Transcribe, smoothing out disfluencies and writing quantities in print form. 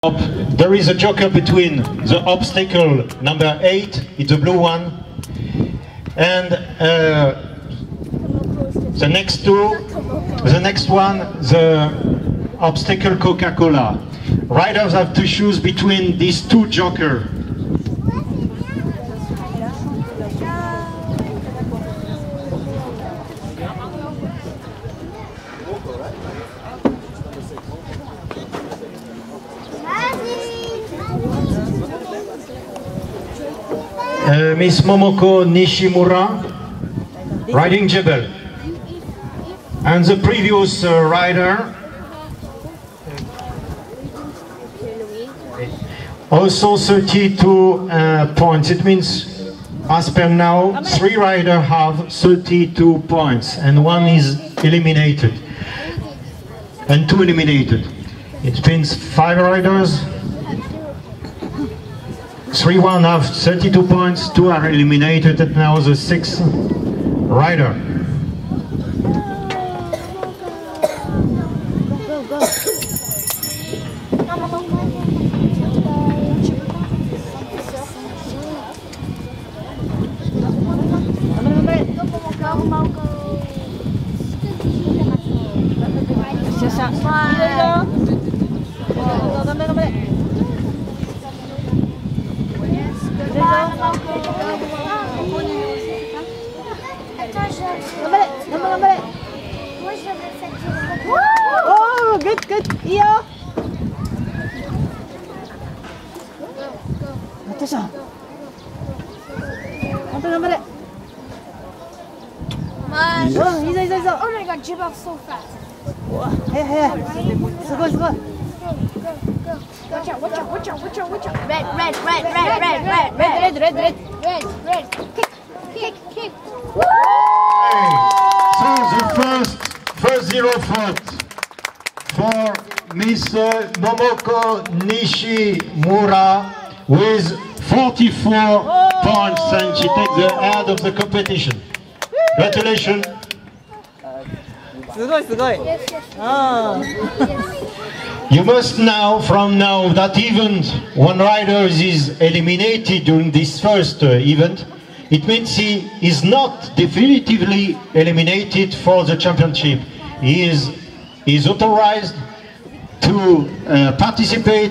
There is a joker between the obstacle number 8, it's the blue one, and the next one, the obstacle Coca-Cola. Riders have to choose between these two jokers. Miss Momoko Nishimura, riding Jebel. And the previous rider, also 32 points. It means, as per now, 3 riders have 32 points and 1 is eliminated. And 2 eliminated. It means 5 riders. 3-1 have 32 points, 2 are eliminated, and now the 6th rider. Oh, good, good. Iyo. Attention. Oh my god, jib off so fast. Hey. Go. Go. Watch out. Red. Kick. So the first 0 foot for Miss Momoko Nishimura with 44 points, and she takes the head of the competition. Congratulations. You must know from now that even one rider is eliminated during this first event, it means he is not definitively eliminated for the championship. He is authorized to participate